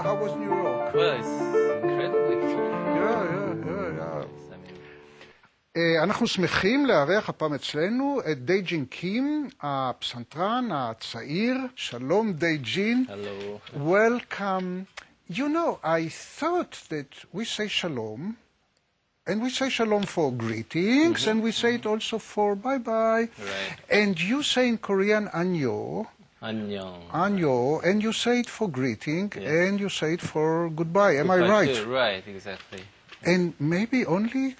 how was New York? Well, it's incredibly full. Yeah. אנחנו שמחים לארח הפעם אצלנו את דייג'ין קים, הפסנתרן הצעיר. שלום דייג'ין. Hello. Welcome. You know, I thought that we say shalom, and we say shalom for greetings, and we say it also for bye-bye. Right. And you say in Korean 안녕. 안녕. 안녕, and you say it for greeting, Yes. and you say it for goodbye. Am I right? Too. Right, exactly. And maybe only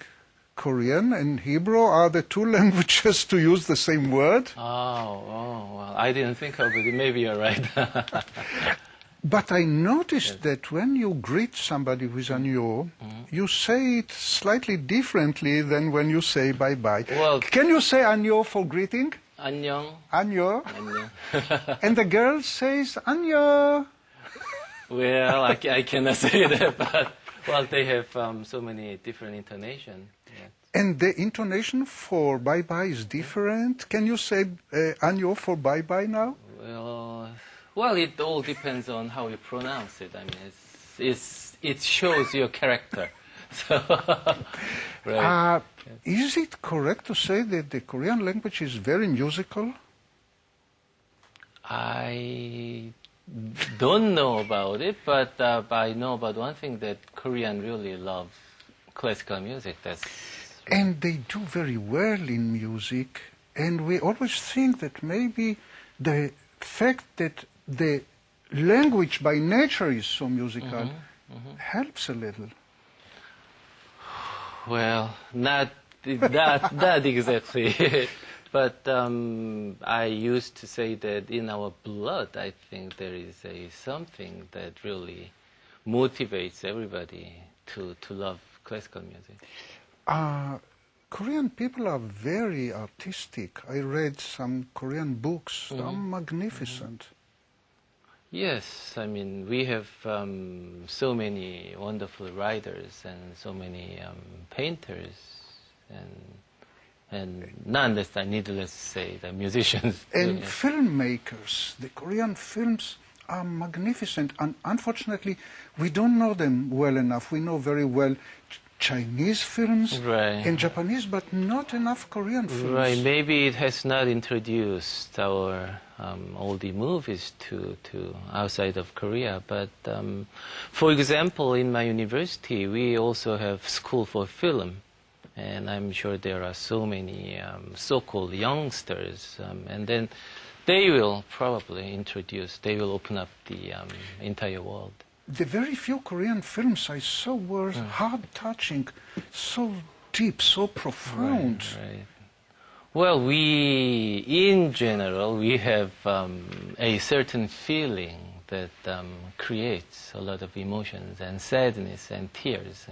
Korean and Hebrew are the two languages to use the same word? Well, I didn't think of it. Maybe you're right. But I noticed that when you greet somebody with 안녕, you say it slightly differently than when you say bye-bye. Well, can you say 안녕 for greeting? 안녕. 안녕. 안녕. And the girl says 안녕. Well, I cannot say that, but well, they have so many different intonations. Yeah. And the intonation for bye-bye is different. Can you say 안녕 for bye-bye now? Well, it all depends on how you pronounce it. I mean, it shows your character. So, right. Is it correct to say that the Korean language is very musical? I don't know about it, but I know about one thing, that Korean really love classical music. And they do very well in music, and we always think that maybe the fact that the language by nature is so musical helps a little. Well, not that exactly. But I used to say that in our blood, I think there is something that really motivates everybody to love classical music. Korean people are very artistic. I read some Korean books. They're magnificent. Yes, I mean, we have so many wonderful writers and so many painters and nonetheless, needless to say, the musicians. And filmmakers. The Korean films are magnificent. And unfortunately, we don't know them well enough. We know very well Chinese films and Japanese, but not enough Korean films. Right, maybe it has not introduced our oldie movies to outside of Korea. But for example, in my university, we also have school for film. And I'm sure there are so many so-called youngsters. And then they will probably they will open up the entire world. The very few Korean films I saw were heart-touching, so deep, so profound. Right. Well, in general, we have a certain feeling that creates a lot of emotions and sadness and tears.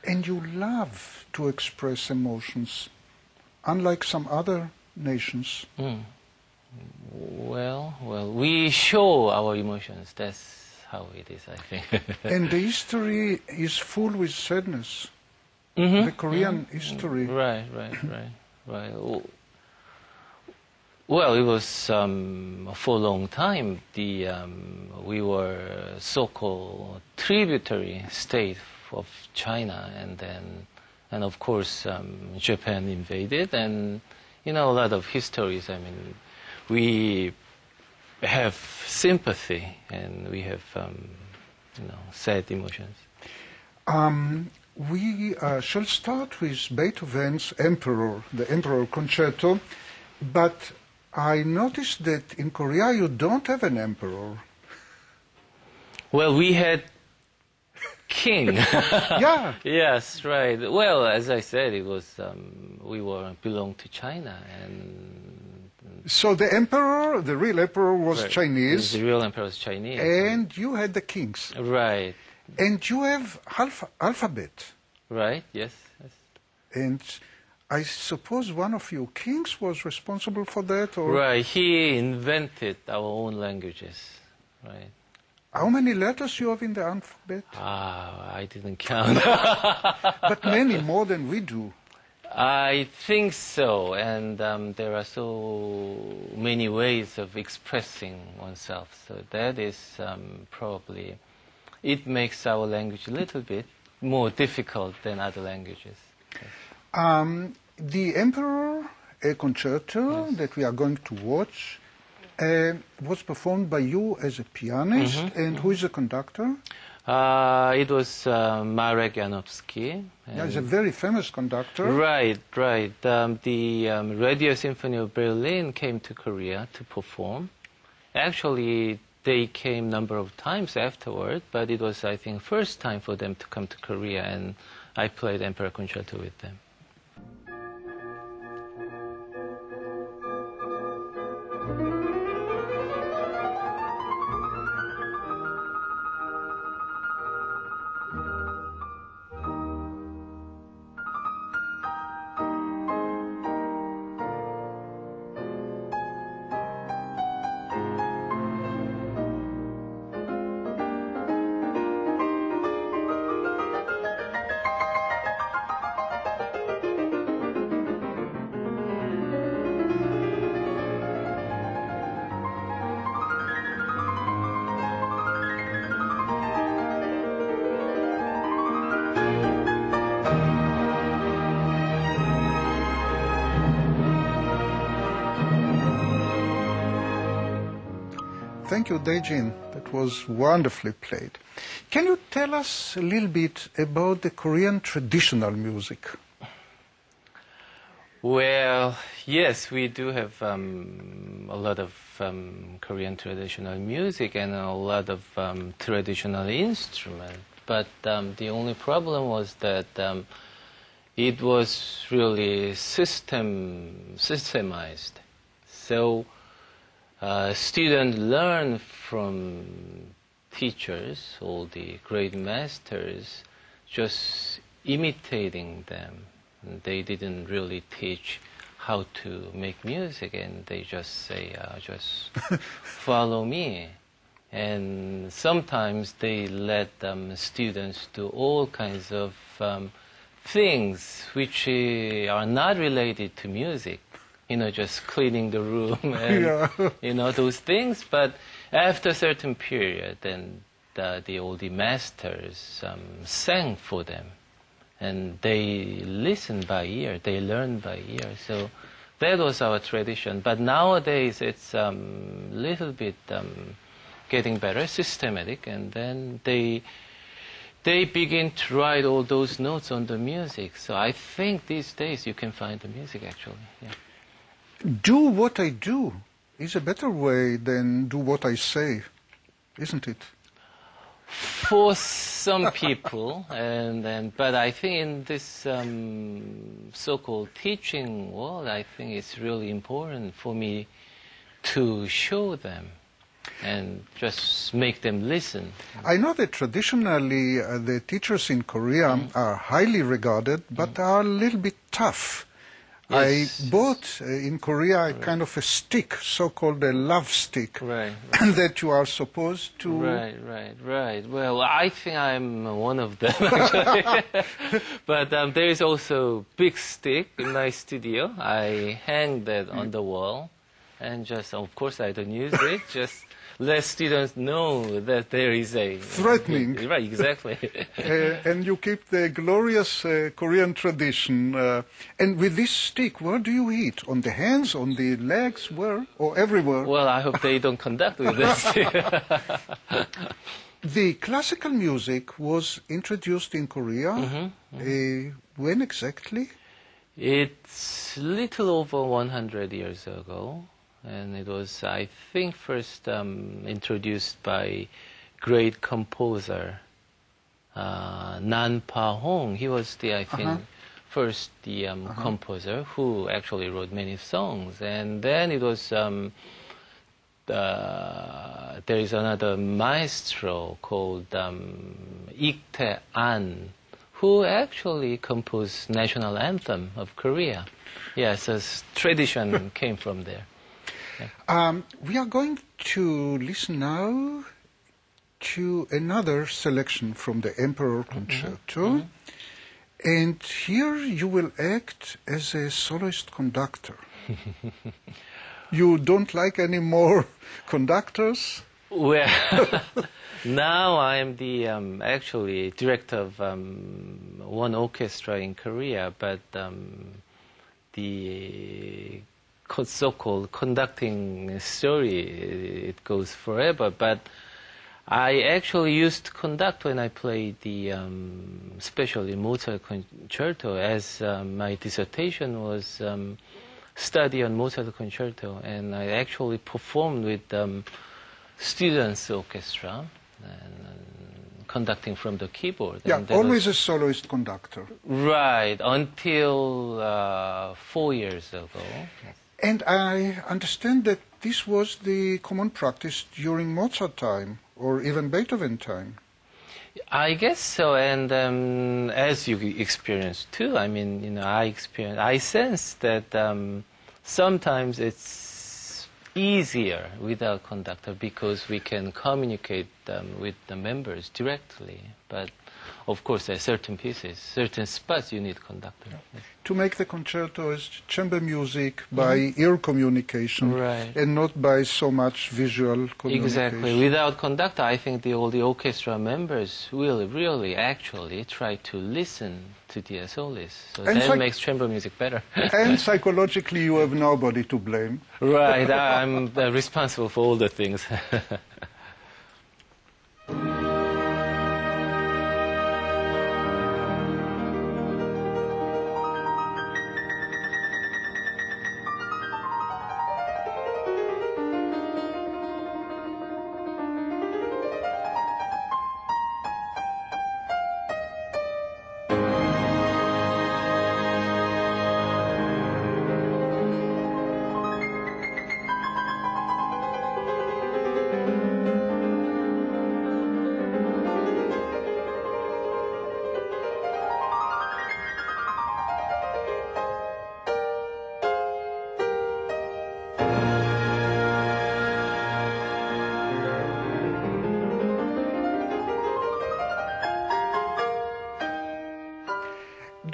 And you love to express emotions, unlike some other nations. Well, we show our emotions. That's how it is, I think. And the history is full with sadness. The Korean history. Right. Well, it was for a long time. We were so-called tributary state of China, and of course Japan invaded, and a lot of histories. I mean, we have sympathy and we have sad emotions. We shall start with Beethoven's Emperor, the Emperor Concerto, but I noticed that in Korea you don't have an emperor. Well, we had king. Yeah. Yes, right. Well, as I said, it was we belonged to China, and so the emperor, the real emperor, was Chinese. The real emperor was Chinese. And you had the kings. Right. And you have alphabet. Right. Yes. And I suppose one of your kings was responsible for that, or? Right. He invented our own languages. Right. How many letters you have in the alphabet? I didn't count. But many, more than we do. I think so, and there are so many ways of expressing oneself. So that is probably it makes our language a little bit more difficult than other languages. The Emperor, a concerto that we are going to watch, was performed by you as a pianist, and who is the conductor? It was Marek Janowski. Yeah, he's a very famous conductor. Right, right. The Radio Symphony of Berlin came to Korea to perform. Actually, they came a number of times afterward, but it was, I think, first time for them to come to Korea, and I played Emperor Concerto with them. Thank you, Daejin. That was wonderfully played. Can you tell us a little bit about the Korean traditional music? Well, yes, we do have a lot of Korean traditional music and a lot of traditional instruments. But the only problem was that it was really systemized. So students learn from teachers, all the great masters, just imitating them. They didn't really teach how to make music, and they just say, just follow me. And sometimes they let students do all kinds of things which are not related to music. You know, just cleaning the room and, you know, those things. But after a certain period, then all the masters sang for them. And they listened by ear, they learned by ear. So that was our tradition. But nowadays it's a little bit getting better, systematic. And then they begin to write all those notes on the music. So I think these days you can find the music actually. Yeah. Do what I do is a better way than do what I say, isn't it? For some people, but I think in this so-called teaching world, I think it's really important for me to show them and just make them listen. I know that traditionally the teachers in Korea are highly regarded, but are a little bit tough. Yes. I bought in Korea a kind of a stick, so-called a love stick, that you are supposed to... Right. Well, I think I'm one of them, actually. But there is also big stick in my studio. I hang that on the wall, and just, of course, I don't use it, just let students know that there is a... Threatening. Right, exactly. And you keep the glorious Korean tradition. And with this stick, where do you eat? On the hands, on the legs, where? Or everywhere? Well, I hope they don't conduct with this. The classical music was introduced in Korea. When exactly? It's little over 100 years ago. And it was, I think, first introduced by great composer Nan Pa-hong. He was the, I think, first composer who actually wrote many songs. And then it was, there is another maestro called Ik Tae-an, who actually composed national anthem of Korea. Yes, tradition came from there. Yeah. We are going to listen now to another selection from the Emperor Concerto. And here you will act as a soloist conductor. You don't like any more conductors? Well, now I am the actually director of one orchestra in Korea, but the so-called conducting story, it goes forever. But I actually used to conduct when I played the, especially Mozart concerto, as my dissertation was study on Mozart concerto, and I actually performed with students' orchestra and conducting from the keyboard. Yeah, always a soloist conductor. Right, until 4 years ago. And I understand that this was the common practice during Mozart time, or even Beethoven time. I guess so, and as you experienced too, I mean, I sense that sometimes it's easier without conductor because we can communicate with the members directly. But of course, there are certain pieces, certain spots you need conductor. Yeah. To make the concerto is chamber music by ear communication, right, and not by so much visual communication. Exactly. Without conductor, I think all the orchestra members will really actually try to listen to the soloist. So that makes chamber music better. And psychologically, you have nobody to blame. Right. I'm responsible for all the things.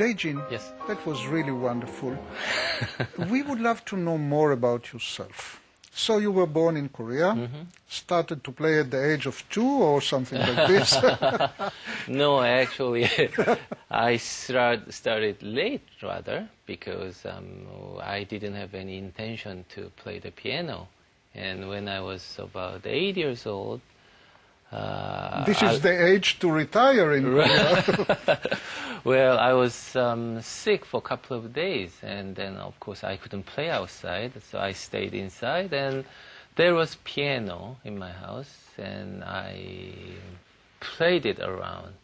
Daejin, yes, that was really wonderful. We would love to know more about yourself. So you were born in Korea, started to play at the age of 2 or something like this? No, actually, I started late rather because I didn't have any intention to play the piano. And when I was about 8 years old, this is the age to retire in Korea. Well, I was sick for a couple of days, and then of course I couldn't play outside, so I stayed inside, and there was piano in my house, and I played it around,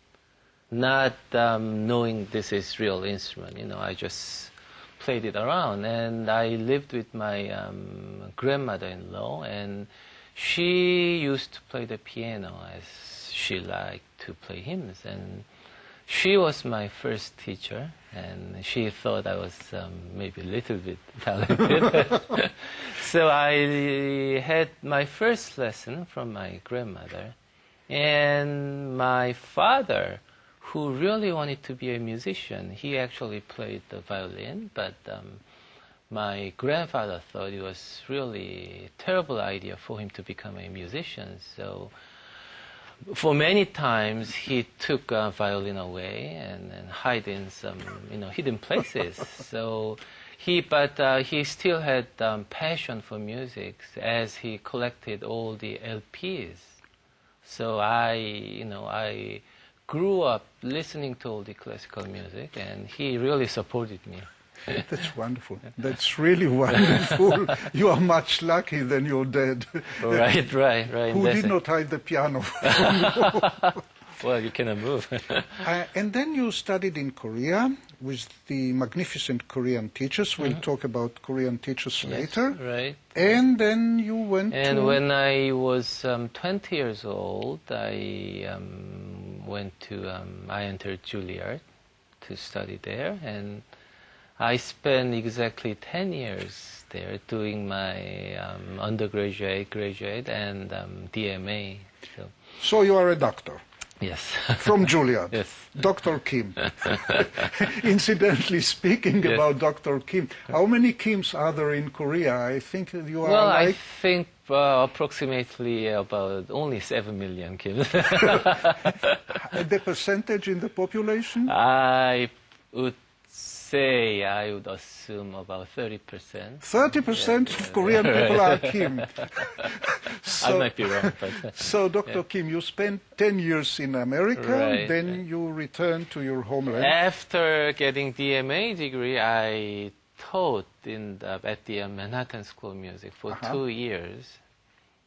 not knowing this is real instrument, I just played it around, and I lived with my grandmother-in-law, and she used to play the piano as she liked to play hymns, and she was my first teacher, and she thought I was maybe a little bit talented. So I had my first lesson from my grandmother, and my father, who really wanted to be a musician, he actually played the violin, but my grandfather thought it was really a terrible idea for him to become a musician. So for many times he took a violin away and hid in some hidden places. So he still had passion for music as he collected all the LPs. So I grew up listening to all the classical music, and he really supported me. That's wonderful. That's really wonderful. You are much lucky than your dad. Right. Who did not hide the piano. Well, you cannot move. And then you studied in Korea with the magnificent Korean teachers. We'll talk about Korean teachers later. Right. And then you went And when I was 20 years old, I entered Juilliard to study there, and I spent exactly 10 years there doing my undergraduate, graduate, and DMA. So you are a doctor? Yes. From Juilliard. Yes. Dr. Kim. Incidentally speaking about Dr. Kim, how many Kims are there in Korea? I think you are well, like... I think approximately about only 7 million Kims. The percentage in the population? I would say, I would assume about 30%. 30% of Korean people are Kim. I might be wrong, but... So, Dr. Kim, you spent 10 years in America, then you returned to your homeland. After getting DMA degree, I taught at the Manhattan School of Music for 2 years.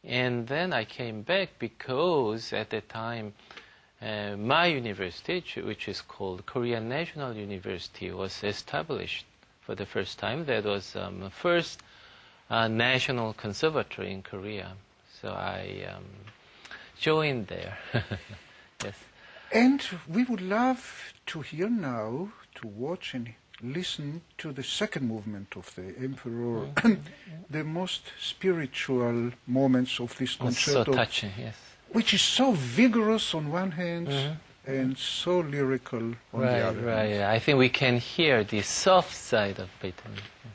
And then I came back because at that time, my university, which is called Korean National University, was established for the first time. That was the first national conservatory in Korea. So I joined there. Yes. And we would love to hear now, to watch and listen to the second movement of the Emperor, the most spiritual moments of this concerto. So touching, yes. Which is so vigorous on one hand and so lyrical on the other hand. Right. I think we can hear the soft side of Beethoven. Yes.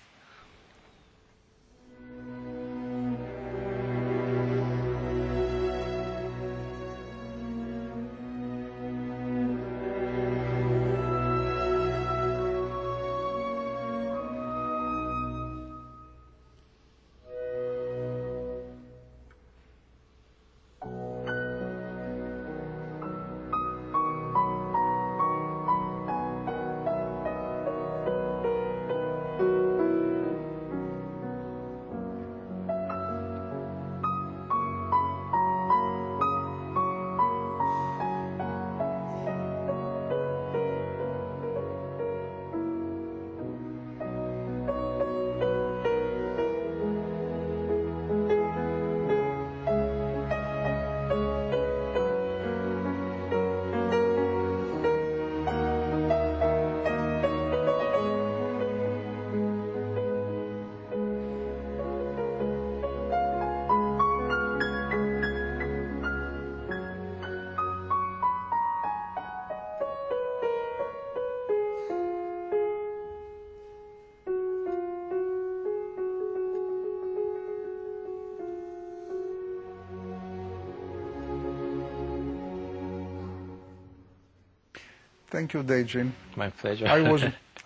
Thank you, Daejin. My pleasure.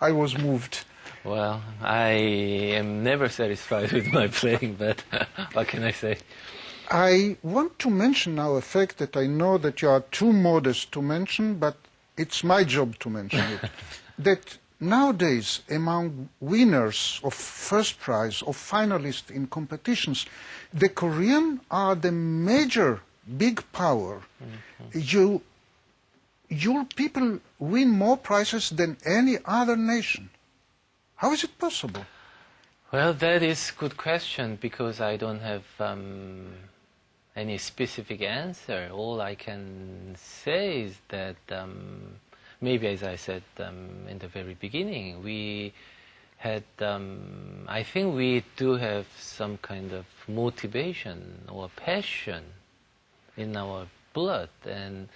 I was moved. Well, I am never satisfied with my playing, but what can I say? I want to mention now a fact that I know that you are too modest to mention, but it's my job to mention it. That nowadays, among winners of first prize, of finalists in competitions, the Korean are the major big power. Your people win more prizes than any other nation. How is it possible? Well, that is a good question because I don't have any specific answer. All I can say is that maybe, as I said in the very beginning, we had, I think we do have some kind of motivation or passion in our blood. And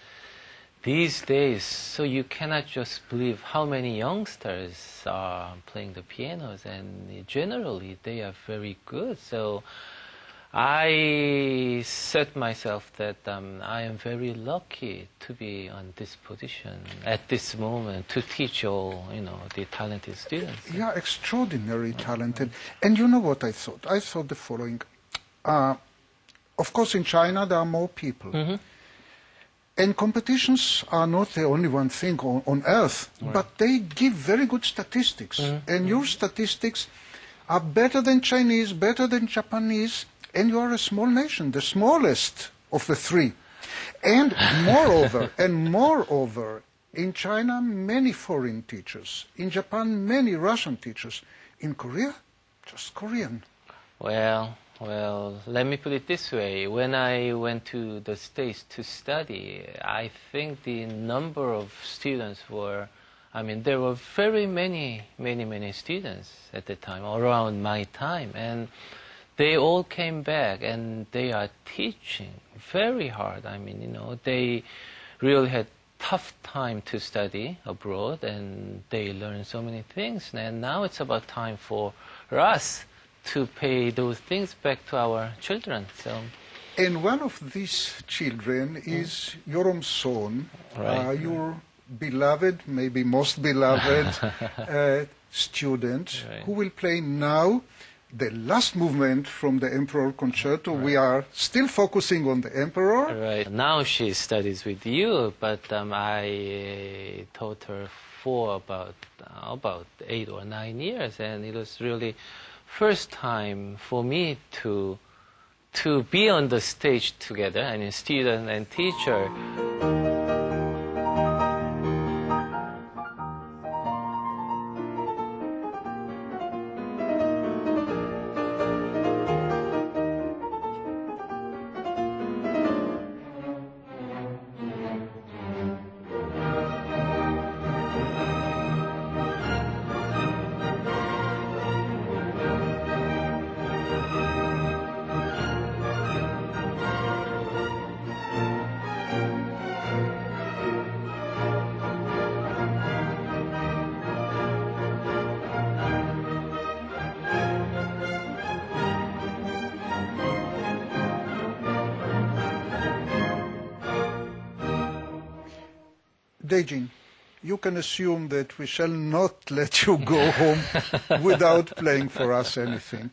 these days, so you cannot just believe how many youngsters are playing the pianos, and generally they are very good. So I said myself that I am very lucky to be on this position at this moment to teach all, the talented students. Yeah, extraordinary talented. And you know what I thought? I thought the following. Of course, in China there are more people. And competitions are not the only one thing on earth, but they give very good statistics. And your statistics are better than Chinese, better than Japanese, and you are a small nation, the smallest of the three. And moreover, in China, many foreign teachers. In Japan, many Russian teachers. In Korea, just Korean. Well, let me put it this way. When I went to the States to study, I think the number of students were, there were very many students at the time, around my time. And they all came back and they are teaching very hard. They really had tough time to study abroad, and they learned so many things. And now it's about time for us to pay those things back to our children. So. And one of these children is your own son, your beloved, maybe most beloved student, who will play now the last movement from the Emperor Concerto. We are still focusing on the Emperor. Right. Now she studies with you, but I taught her for about 8 or 9 years, and it was really first time for me to be on the stage together, I mean, student and teacher. Daejin, you can assume that we shall not let you go home without playing for us anything.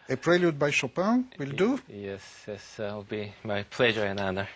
A prelude by Chopin will do? Yes, it will be my pleasure and honor.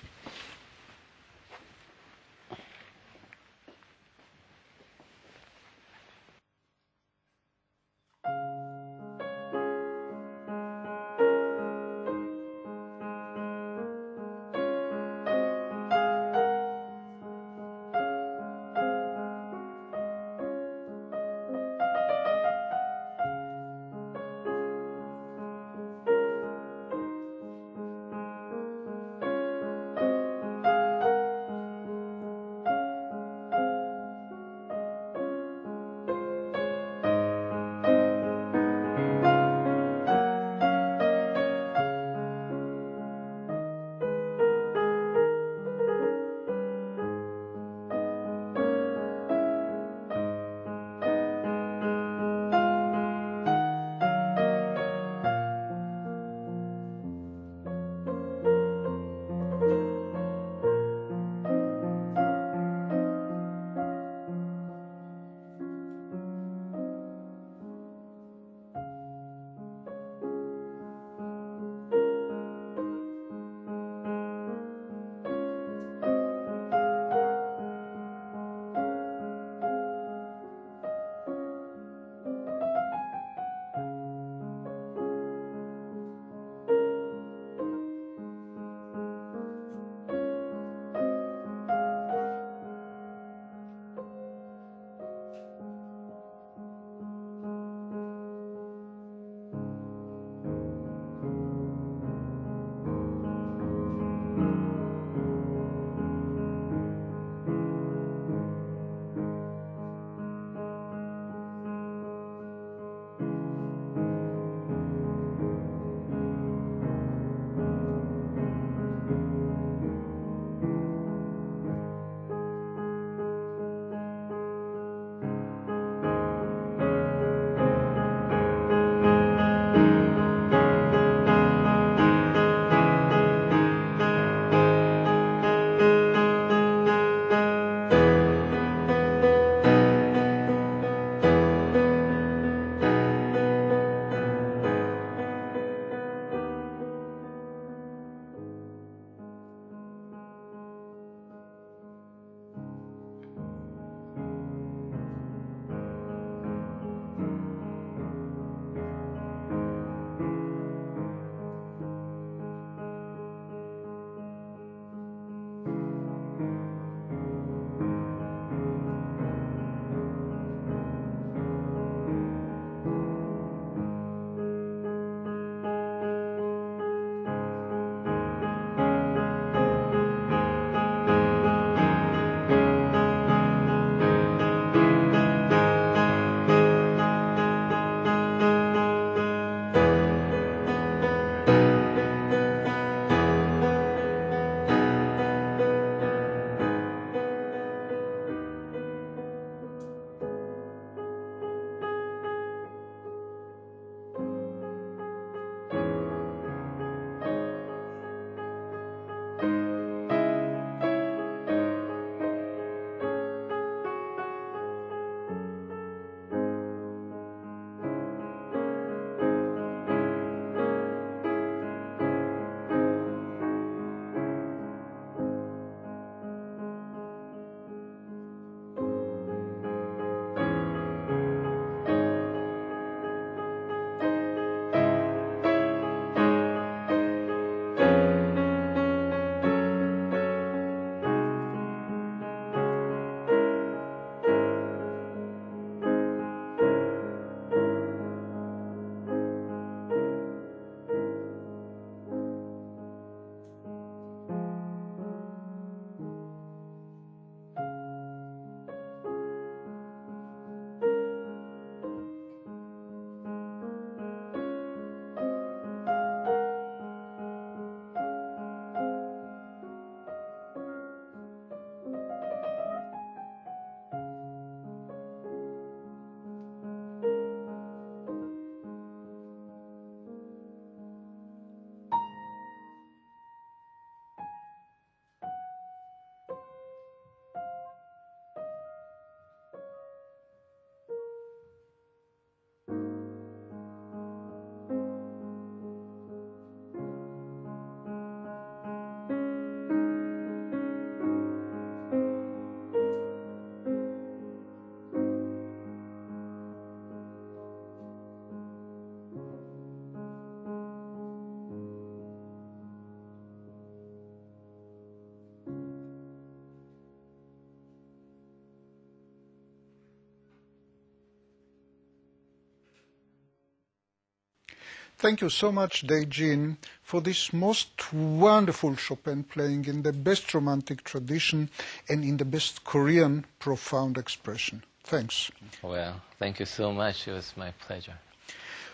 Thank you so much, Daejin, for this most wonderful Chopin playing in the best romantic tradition and in the best Korean profound expression. Thanks. Well, thank you so much. It was my pleasure.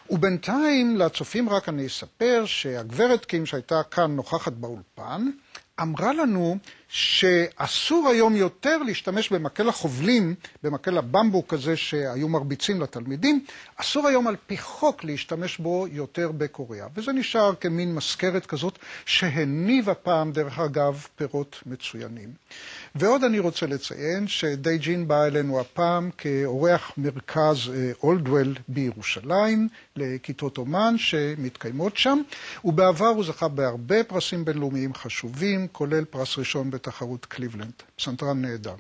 ובינתיים, לצופים רק אני אספר שהגברת קים שהייתה כאן נוכחת באולפן, אמרה לנו שאסור היום יותר להשתמש במקל החובלים, במקל הבמבוק הזה שהיו מרביצים לתלמידים, אסור היום על פי חוק להשתמש בו יותר בקוריאה. וזה נשאר כמין מזכרת כזאת שהניבה פעם, דרך אגב, פירות מצוינים. ועוד אני רוצה לציין שדייג'ין בא אלינו הפעם כאורח מרכז אולדוול בירושלים, לכיתות אומן שמתקיימות שם, ובעבר הוא זכה בהרבה פרסים בינלאומיים חשובים, כולל פרס ראשון בתחרות קליבלנד. פסנתרן נהדר.